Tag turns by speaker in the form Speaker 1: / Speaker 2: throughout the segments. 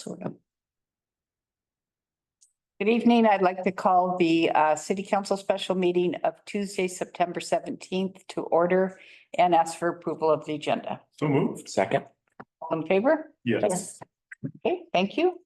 Speaker 1: sort of. Good evening. I'd like to call the City Council special meeting of Tuesday, September 17th to order and ask for approval of the agenda.
Speaker 2: So moved.
Speaker 3: Second.
Speaker 1: All in favor?
Speaker 2: Yes.
Speaker 1: Okay, thank you.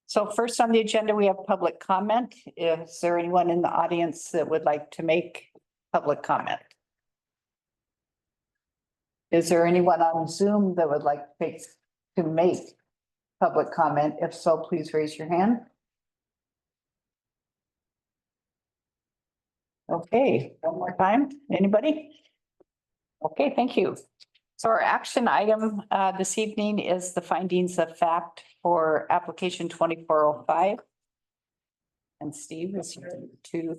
Speaker 1: So first on the agenda, we have public comment. Is there anyone in the audience that would like to make public comment? Is there anyone on Zoom that would like to make public comment? If so, please raise your hand. Okay, one more time. Anybody? Okay, thank you. So our action item this evening is the findings of fact for application 2405. And Steve is here to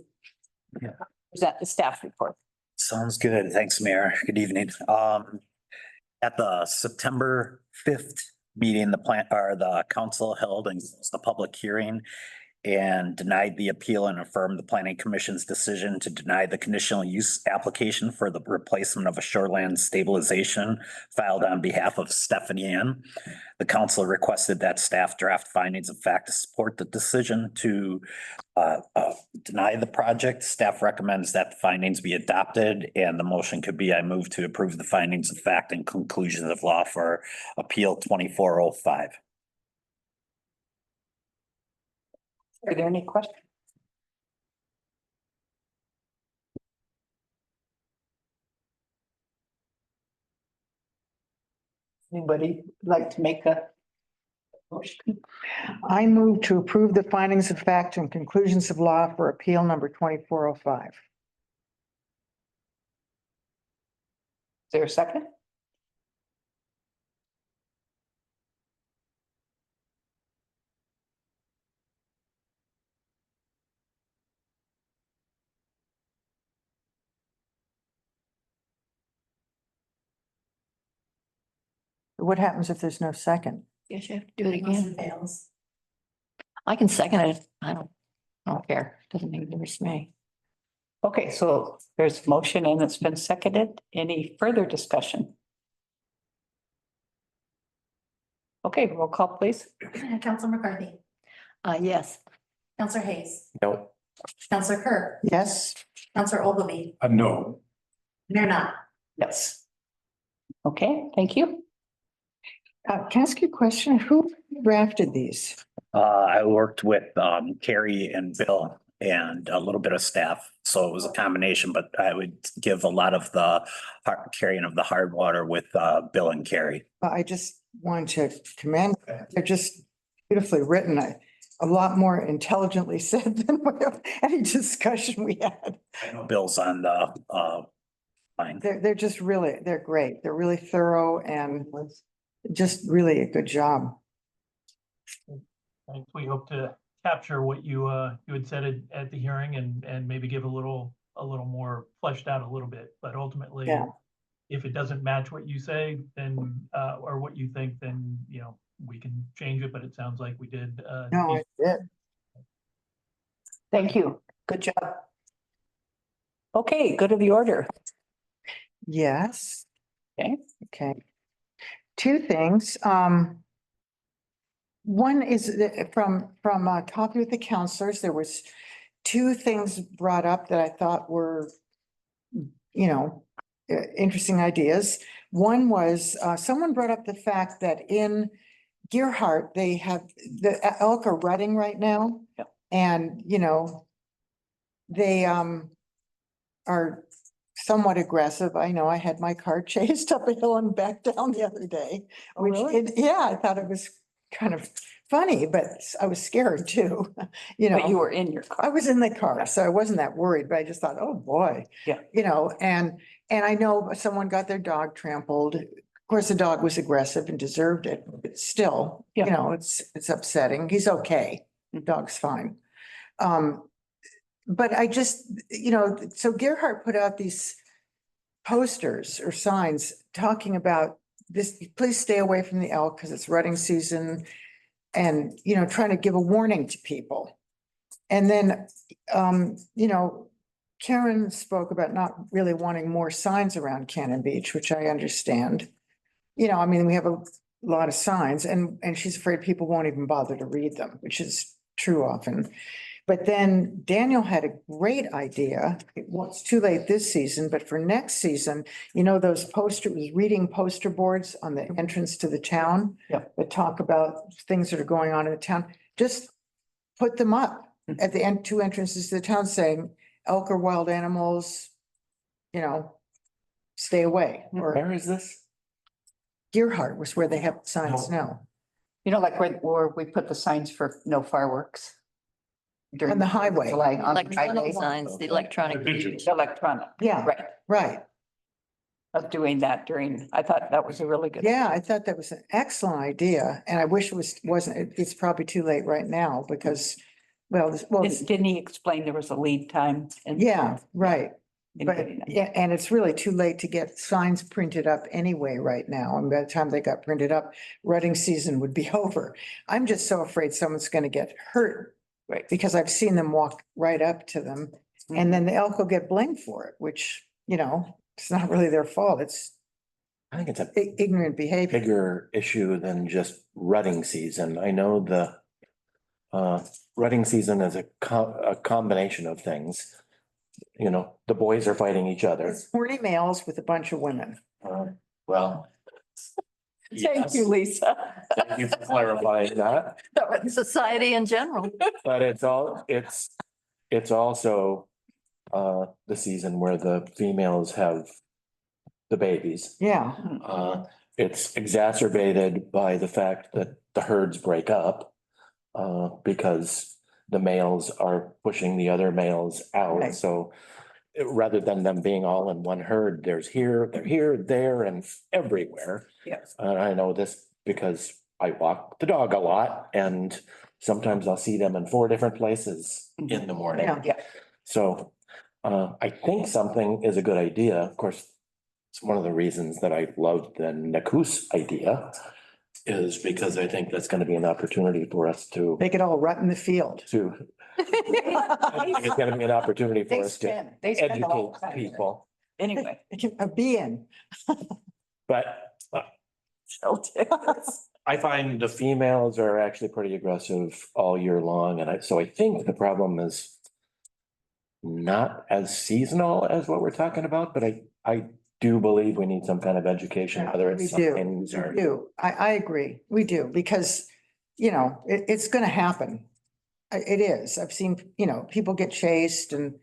Speaker 1: present the staff report.
Speaker 3: Sounds good. Thanks, Mayor. Good evening. At the September 5th meeting, the council held the public hearing and denied the appeal and affirmed the planning commission's decision to deny the conditional use application for the replacement of a shoreland stabilization filed on behalf of Stephanie Ann. The council requested that staff draft findings of fact to support the decision to deny the project. Staff recommends that the findings be adopted, and the motion could be, I move to approve the findings of fact and conclusions of law for appeal 2405.
Speaker 1: Are there any questions? Anybody like to make a motion?
Speaker 4: I move to approve the findings of fact and conclusions of law for appeal number 2405.
Speaker 1: Is there a second?
Speaker 4: What happens if there's no second?
Speaker 1: Yes, you have to do it again.
Speaker 5: Fails.
Speaker 1: I can second it. I don't care. Doesn't make a difference to me. Okay, so there's a motion and it's been seconded. Any further discussion? Okay, roll call, please.
Speaker 5: Counselor McCarthy,
Speaker 1: Yes.
Speaker 5: Counselor Hayes,
Speaker 3: No.
Speaker 5: Counselor Kerr,
Speaker 4: Yes,
Speaker 5: Counselor Ogilvy,
Speaker 2: No.
Speaker 5: Mayor Knopf.
Speaker 1: Yes. Okay, thank you.
Speaker 4: can I ask you a question? Who drafted these?
Speaker 3: I worked with Carrie and Bill and a little bit of staff, so it was a combination, but I would give a lot of the carrying of the hard water with Bill and Carrie.
Speaker 4: I just want to commend, they're just beautifully written. A lot more intelligently said than any discussion we had.
Speaker 3: I know Bill's on the line.
Speaker 4: They're just really, they're great. They're really thorough and just really a good job.
Speaker 6: Thanks. We hope to capture what you had said at the hearing and maybe give a little more fleshed out a little bit, but ultimately,
Speaker 4: Yeah.
Speaker 6: if it doesn't match what you say, then or what you think, then we can change it, but it sounds like we did.
Speaker 4: No, it's it.
Speaker 1: Thank you. Good job. Okay, good of the order.
Speaker 4: Yes.
Speaker 1: Okay.
Speaker 4: Okay. Two things. One is from talking with the counselors, there was two things brought up that I thought were, interesting ideas. One was, someone brought up the fact that in Gearhart, they have, the elk are rutting right now.
Speaker 1: Yep.
Speaker 4: And, they are somewhat aggressive. I know I had my car chased up a hill and back down the other day.
Speaker 1: Oh,
Speaker 4: Which,
Speaker 1: really?
Speaker 4: yeah, I thought it was kind of funny, but I was scared too.
Speaker 1: But you were in your
Speaker 4: I
Speaker 1: car.
Speaker 4: was in the car, so I wasn't that worried, but I just thought, oh, boy.
Speaker 1: Yeah.
Speaker 4: And I know someone got their dog trampled. Of course, the dog was aggressive and deserved it, but still,
Speaker 1: Yeah.
Speaker 4: it's upsetting. He's okay. The dog's fine. But I just, so Gerhart put out these posters or signs talking about this, please stay away from the elk because it's rutting season. And, trying to give a warning to people. And then, Karen spoke about not really wanting more signs around Cannon Beach, which I understand. We have lot of signs and she's afraid people won't even bother to read them, which is true often. But then Daniel had a great idea. It's too late this season, but for next season, those reading poster boards on the entrance to the town.
Speaker 1: Yeah.
Speaker 4: That talk about things that are going on in the town, just put them up at the end, two entrances to the town saying elk or wild animals, stay away. Or
Speaker 2: Where is this?
Speaker 4: Gearhart was where they have signs now.
Speaker 1: Like where we put the signs for no fireworks.
Speaker 4: On the highway.
Speaker 1: July, on the
Speaker 7: Electronic
Speaker 1: highway.
Speaker 7: signs, the electronic.
Speaker 1: Electronic,
Speaker 4: Yeah,
Speaker 1: right,
Speaker 4: right.
Speaker 1: of doing that I thought that was a really good.
Speaker 4: Yeah, I thought that was an excellent idea and I wish it's probably too late right now because, well,
Speaker 1: Didn't he explain there was a lead time?
Speaker 4: yeah, right.
Speaker 1: in
Speaker 4: But
Speaker 1: getting them?
Speaker 4: yeah, and it's really too late to get signs printed up anyway right now. And by the time they got printed up, rutting season would be over. I'm just so afraid someone's gonna get hurt.
Speaker 1: Right.
Speaker 4: Because I've seen them walk right up to them and then the elk will get blamed for it, which, it's not really their fault. It's
Speaker 2: I think it's a
Speaker 4: ignorant behavior.
Speaker 2: bigger issue than just rutting season. I know the rutting season is a combination of things. The boys are fighting each other.
Speaker 4: It's horny males with a bunch of women.
Speaker 2: Well.
Speaker 1: Thank
Speaker 2: yes,
Speaker 1: you, Lisa.
Speaker 2: Thank you for clarifying that.
Speaker 7: Society in general.
Speaker 2: But it's also the season where the females have the babies.
Speaker 4: Yeah,
Speaker 2: It's exacerbated by the fact that the herds break up because the males are pushing the other males out.
Speaker 4: Right.
Speaker 2: So rather than them being all in one herd, they're here, there, and everywhere.
Speaker 1: Yes.
Speaker 2: And I know this because I walk the dog a lot and sometimes I'll see them in 4 different places in the morning.
Speaker 4: yeah.
Speaker 1: Yeah,
Speaker 2: So I think something is a good idea. Of course, it's one of the reasons that I loved the Nakus idea is because I think that's going to be an opportunity for us to,
Speaker 4: They could all rut in the field.
Speaker 2: I think it's going to be an opportunity for us to
Speaker 1: they spend all
Speaker 2: educate
Speaker 1: kinds of-
Speaker 2: people.
Speaker 1: Anyway.
Speaker 4: A bee in.
Speaker 2: But
Speaker 1: so
Speaker 2: I find the females are actually pretty aggressive all year long. And so I think the problem is not as seasonal as what we're talking about, but I do believe we need some kind of education, whether
Speaker 4: We
Speaker 2: it's
Speaker 4: do.
Speaker 2: signs or.
Speaker 4: We do. I agree. We do, because, it's gonna happen. It is. I've seen, people get chased and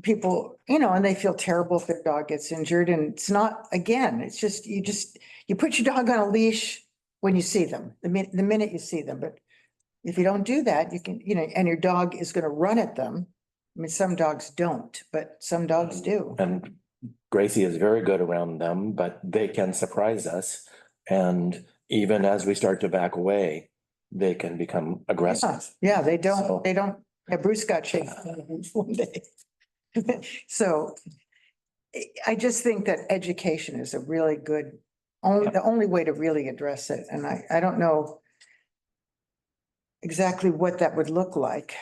Speaker 4: people, and they feel terrible if their dog gets injured and it's not, again, it's just, you put your dog on a leash when you see them, the minute you see them, but if you don't do that, you can, and your dog is gonna run at them. I mean, some dogs don't, but some dogs do.
Speaker 2: And Gracie is very good around them, but they can surprise us. And even as we start to back away, they can become aggressive.
Speaker 4: Yeah, they
Speaker 2: So-
Speaker 4: don't, yeah, Bruce got chased one day. So I just think that education is a really good, the only way to really address it. And I don't know exactly what that would look like.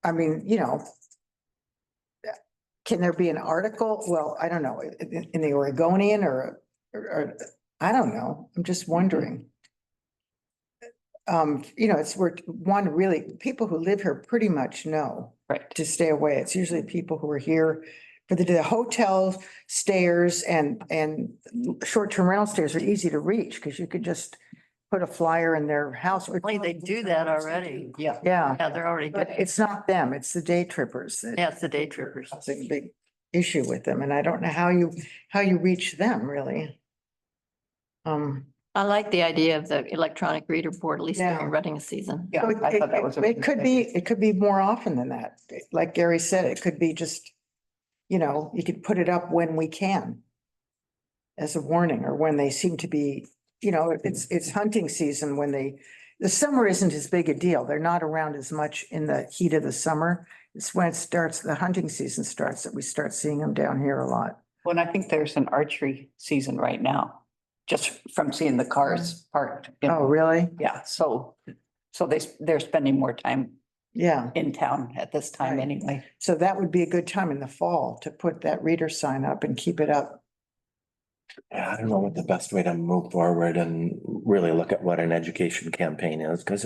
Speaker 4: I mean, can there be an article? Well, I don't know, in the Oregonian or I don't know. I'm just wondering. It's where people who live here pretty much know
Speaker 1: Right.
Speaker 4: to stay away. It's usually people who are here for the hotel stayers and short-term rental stayers are easy to reach because you could just put a flyer in their house. or-
Speaker 7: They do that already.
Speaker 1: Yeah.
Speaker 4: Yeah,
Speaker 7: Yeah, they're already,
Speaker 4: but it's not them, it's the day trippers. that-
Speaker 7: yeah, it's the day trippers.
Speaker 4: That's a big issue with them, and I don't know how you reach them, really.
Speaker 7: I like the idea of the electronic reader board, at least
Speaker 4: Yeah.
Speaker 7: during rutting season.
Speaker 1: Yeah,
Speaker 4: So
Speaker 1: I thought that was.
Speaker 4: It could be more often than that. Like Gary said, it could be just, you could put it up when we can. As a warning, or when they seem to be, it's hunting season when the summer isn't as big a deal. They're not around as much in the heat of the summer. It's when the hunting season starts that we start seeing them down here a lot.
Speaker 1: Well, and I think there's an archery season right now, just from seeing the cars parked.
Speaker 4: Oh, really?
Speaker 1: Yeah, so they're spending more time
Speaker 4: Yeah.
Speaker 1: in town at this time
Speaker 4: Right.
Speaker 1: anyway.
Speaker 4: So that would be a good time in the fall to put that reader sign up and keep it up.
Speaker 2: Yeah, I don't know what the best way to move forward and really look at what an education campaign is, because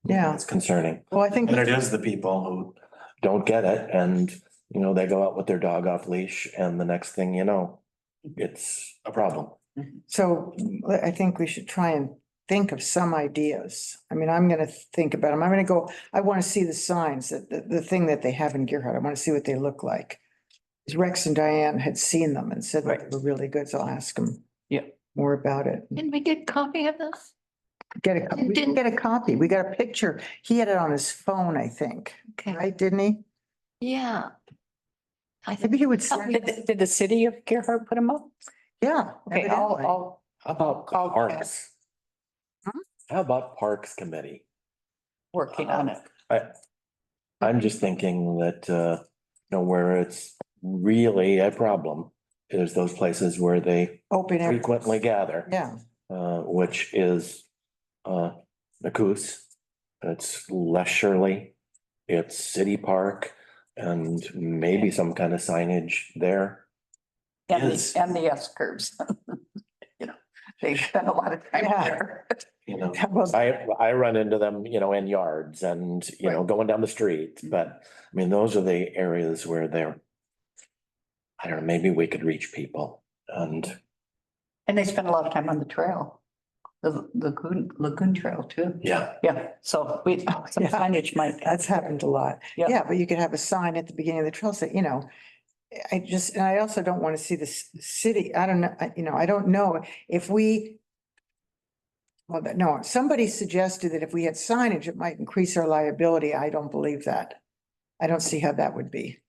Speaker 4: Yeah.
Speaker 2: it's concerning.
Speaker 4: Well, I think,
Speaker 2: And it is the people who don't get it and, they go out with their dog off leash and the next thing you know, it's a problem.
Speaker 4: so I think we should try and think of some ideas. I mean, I'm gonna think about them. I'm gonna go, I want to see the signs, the thing that they have in Gerhart. I want to see what they look like. 'Cause Rex and Diane had seen them and said that they were really good, so I'll ask them.
Speaker 1: Yeah.
Speaker 4: More about it.
Speaker 7: Didn't we get a copy of this?
Speaker 4: We didn't get a copy. We got a picture. He had it on his phone, I think,
Speaker 7: Okay,
Speaker 4: right? Didn't he?
Speaker 7: yeah. I
Speaker 4: Maybe
Speaker 7: think,
Speaker 4: he would
Speaker 7: Oh,
Speaker 4: send,
Speaker 1: Did the city of Gerhart put them up?
Speaker 4: yeah.
Speaker 1: Okay,
Speaker 4: evidently.
Speaker 1: I'll,
Speaker 2: How about
Speaker 1: I'll
Speaker 2: parks?
Speaker 4: Hmm?
Speaker 2: How about Parks Committee?
Speaker 1: working on it.
Speaker 2: I'm just thinking that, where it's really a problem is those places where they
Speaker 4: Open air.
Speaker 2: frequently gather.
Speaker 4: Yeah,
Speaker 2: Which is, the Coos. It's Les Shirley, it's City Park, and maybe some kind of signage there.
Speaker 1: And
Speaker 2: Yes.
Speaker 1: the S curves. They spend a lot of time
Speaker 4: Yeah.
Speaker 1: there.
Speaker 4: well,
Speaker 2: I run into them, in yards and,
Speaker 1: Right.
Speaker 2: going down the street, but I mean, those are the areas where I don't know, maybe we could reach people and,
Speaker 1: And they spend a lot of time on the trail, the Lagoon Trail too.
Speaker 2: yeah.
Speaker 1: Yeah, so some
Speaker 4: Yeah.
Speaker 1: signage might.
Speaker 4: that's happened a lot.
Speaker 1: Yeah.
Speaker 4: Yeah, but you could have a sign at the beginning of the trail say, and I also don't want to see the city, I don't know, I don't know if we. Well, no, somebody suggested that if we had signage, it might increase our liability. I don't believe that. I don't see how that would be.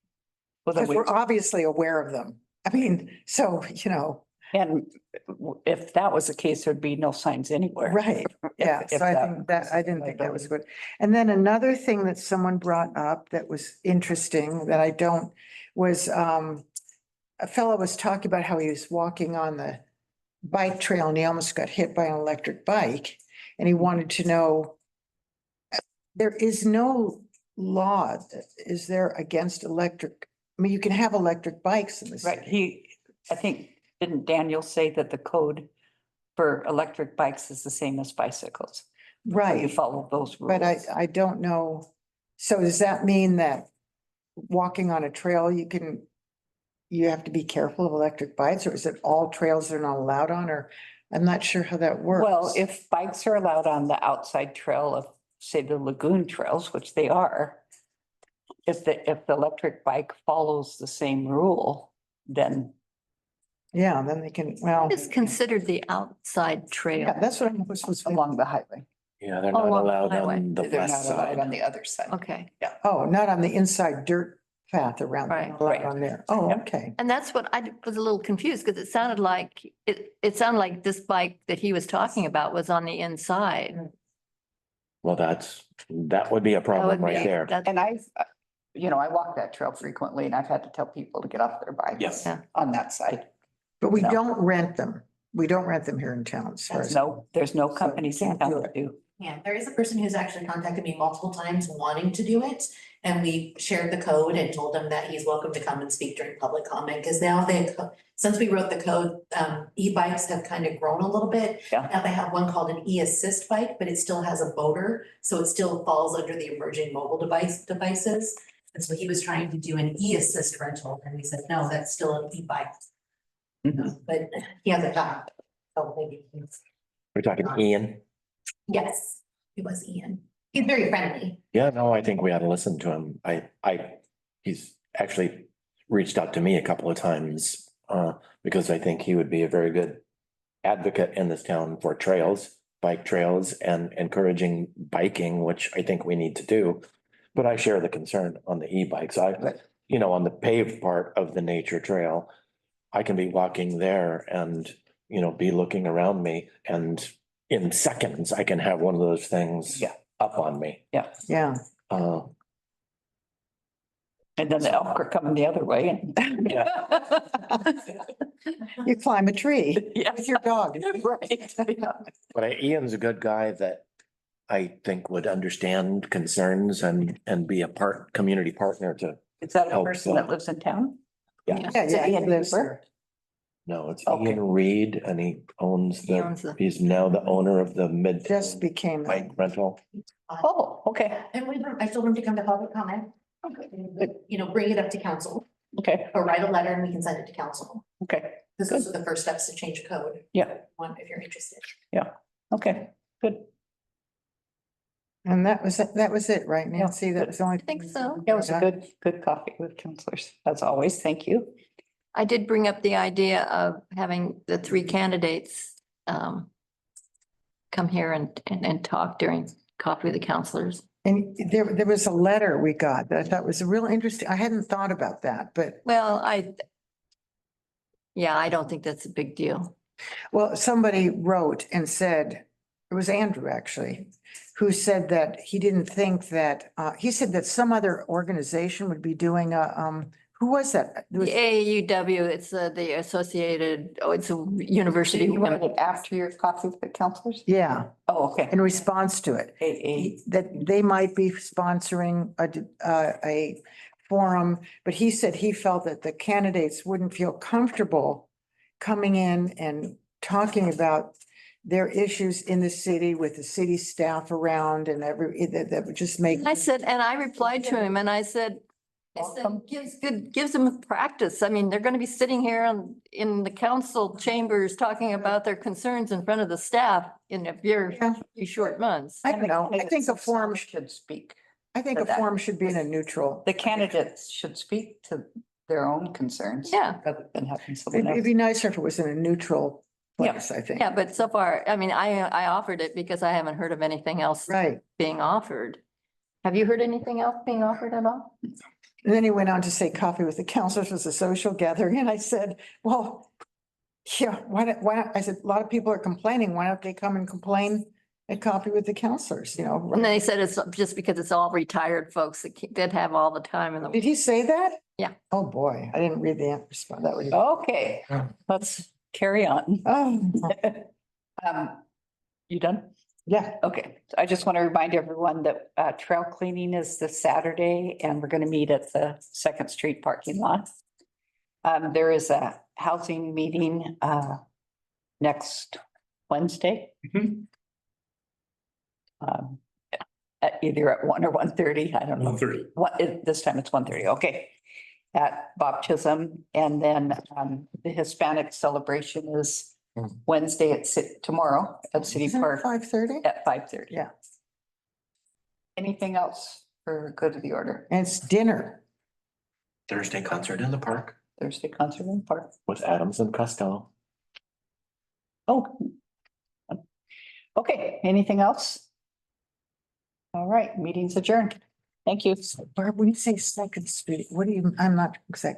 Speaker 1: Well, then
Speaker 4: Because we're obviously aware of them. I mean, so,
Speaker 1: And if that was the case, there'd be no signs anywhere.
Speaker 4: right, yeah,
Speaker 1: if
Speaker 4: so I
Speaker 1: that
Speaker 4: think that,
Speaker 1: was
Speaker 4: I didn't think that was
Speaker 1: liability.
Speaker 4: good. And then another thing that someone brought up that was interesting that was, a fellow was talking about how he was walking on the bike trail and he almost got hit by an electric bike. And he wanted to know, there is no law, is there, against electric? I mean, you can have electric bikes in the
Speaker 1: Right,
Speaker 4: city.
Speaker 1: I think, didn't Daniel say that the code for electric bikes is the same as bicycles? You
Speaker 4: Right,
Speaker 1: follow those rules.
Speaker 4: but I don't know. So does that mean that walking on a trail, you have to be careful of electric bikes, or is it all trails they're not allowed on, or I'm not sure how that works.
Speaker 1: Well, if bikes are allowed on the outside trail of, say, the lagoon trails, which they are, if the electric bike follows the same rule, then
Speaker 4: Yeah, then they can, well,
Speaker 7: it's considered the outside trail.
Speaker 4: yeah, that's what I'm supposed to.
Speaker 1: along the highway.
Speaker 2: Yeah, they're
Speaker 7: Oh,
Speaker 2: not
Speaker 7: on the
Speaker 2: allowed
Speaker 7: highway.
Speaker 2: on the
Speaker 1: They're
Speaker 2: west
Speaker 1: not allowed on
Speaker 2: side.
Speaker 1: the other side.
Speaker 7: Okay,
Speaker 4: Oh, not on the inside dirt path around,
Speaker 7: Right.
Speaker 4: not allowed
Speaker 1: Right.
Speaker 4: on there. Oh,
Speaker 1: Yep.
Speaker 4: okay.
Speaker 7: and that's what I was a little confused because it sounded like this bike that he was talking about was on the inside.
Speaker 2: Well, that would be a
Speaker 7: That
Speaker 2: problem
Speaker 7: would
Speaker 2: right
Speaker 7: be-
Speaker 2: there.
Speaker 7: that's-
Speaker 1: And I walk that trail frequently and I've had to tell people to get off their bikes.
Speaker 2: Yes.
Speaker 7: Yeah.
Speaker 1: On that side.
Speaker 4: But we
Speaker 1: No.
Speaker 4: don't rent them. We don't rent them here in town. as far as-
Speaker 1: There's no companies in
Speaker 4: can't do
Speaker 1: town
Speaker 4: it.
Speaker 1: that do.
Speaker 5: Yeah, there is a person who's actually contacted me multiple times wanting to do it. And we shared the code and told him that he's welcome to come and speak during public comment, because now since we wrote the code, e-bikes have kind of grown a little bit.
Speaker 1: Yeah.
Speaker 5: Now they have one called an e-assist bike, but it still has a motor, so it still falls under the emerging mobile devices. And so he was trying to do an e-assist rental, and we said, no, that's still an e-bike. But he hasn't got, so maybe he's,
Speaker 2: We're talking Ian.
Speaker 5: yes, it was Ian. He's very friendly.
Speaker 2: Yeah, no, I think we ought to listen to him. He's actually reached out to me a couple of times, because I think he would be a very good advocate in this town for trails, bike trails and encouraging biking, which I think we need to do. But I share the concern on the e-bikes. On the paved part of the nature trail, I can be walking there and, be looking around me and in seconds, I can have one of those things
Speaker 1: Yeah.
Speaker 2: up on me.
Speaker 4: Yeah,
Speaker 1: And then the elk are coming the other way and.
Speaker 4: you climb a tree
Speaker 1: Yeah.
Speaker 4: with your dog.
Speaker 1: Right.
Speaker 2: But Ian's a good guy that I think would understand concerns and be a community partner to,
Speaker 1: Is that a
Speaker 2: Elk,
Speaker 1: person that lives in town?
Speaker 2: yeah.
Speaker 4: Yeah,
Speaker 1: Is it
Speaker 4: yeah, he
Speaker 1: Ian
Speaker 4: lives
Speaker 1: Cooper?
Speaker 4: there.
Speaker 2: No, it's
Speaker 1: Okay.
Speaker 2: Ian Reed and he owns
Speaker 7: He owns the-
Speaker 2: he's now the owner of the mid.
Speaker 4: Just became.
Speaker 2: Bike rental.
Speaker 1: Oh, okay,
Speaker 5: And I told him to come to public comment. You know, bring it up to council
Speaker 1: okay,
Speaker 5: or write a letter and we can send it to council.
Speaker 1: okay,
Speaker 5: This is the first steps to change code.
Speaker 1: yeah,
Speaker 5: One, if you're interested.
Speaker 1: okay, good.
Speaker 4: And that was it, right, Nancy? That was the only.
Speaker 7: I think so.
Speaker 1: That was a good coffee with counselors, as always. Thank you.
Speaker 7: I did bring up the idea of having the three candidates come here and talk during coffee with the counselors.
Speaker 4: And there was a letter we got that I thought was real interesting. I hadn't thought about that, but
Speaker 7: Well, yeah, I don't think that's a big deal.
Speaker 4: well, somebody wrote and said, it was Andrew actually, who said that he didn't think that, he said that some other organization would be doing a, who was that? There
Speaker 7: The
Speaker 4: was-
Speaker 7: AAUW, it's the Associated, it's a university.
Speaker 1: You wanted it after your coffee with the counselors?
Speaker 4: Yeah,
Speaker 1: Oh, okay.
Speaker 4: in response to it. That they might be sponsoring a forum, but he said he felt that the candidates wouldn't feel comfortable coming in and talking about their issues in the city with the city staff around and that would just make.
Speaker 7: I said, and I replied to him and I said,
Speaker 1: Welcome.
Speaker 7: gives them practice. I mean, they're going to be sitting here in the council chambers talking about their concerns in front of the staff in a very
Speaker 4: Yeah.
Speaker 7: short months.
Speaker 4: I don't know. I think a forum,
Speaker 1: should speak.
Speaker 4: I think a forum should be in a neutral.
Speaker 1: The candidates should speak to their own concerns.
Speaker 7: Yeah.
Speaker 1: Rather than having someone
Speaker 4: It'd
Speaker 1: else.
Speaker 4: be nicer if it was in a neutral
Speaker 1: Yeah.
Speaker 4: place, I think.
Speaker 7: Yeah, but so far, I mean, I offered it because I haven't heard of anything else
Speaker 4: Right.
Speaker 7: being offered. Have you heard anything else being offered at all?
Speaker 4: And then he went on to say coffee with the counselors was a social gathering. And I said, well, yeah, why don't, I said, a lot of people are complaining. Why don't they come and complain at coffee with the counselors, you know?
Speaker 7: And they said it's just because it's all retired folks that have all the time in the.
Speaker 4: Did he say that?
Speaker 7: Yeah.
Speaker 4: Oh, boy, I didn't read the response. That would.
Speaker 1: Okay, let's carry on.
Speaker 4: Oh,
Speaker 1: You done?
Speaker 4: yeah.
Speaker 1: Okay, I just want to remind everyone that trail cleaning is this Saturday and we're going to meet at the Second Street parking lot. There is a housing meeting next Wednesday. At either at 1 or 1:30, I don't know.
Speaker 2: 1:30.
Speaker 1: This time it's 1:30, okay. At Bob Chisholm, and then the Hispanic celebration is Wednesday tomorrow at City Park
Speaker 4: 5:30?
Speaker 1: at 5:30.
Speaker 4: Yeah.
Speaker 1: Anything else for good of the order?
Speaker 4: And it's dinner.
Speaker 2: Thursday concert in the park
Speaker 1: Thursday concert in the park.
Speaker 2: with Adams and Costello.
Speaker 1: Oh. Okay, anything else? All right, meeting's adjourned. Thank you.
Speaker 4: Barb, when you say Second Street, what do you, I'm not exactly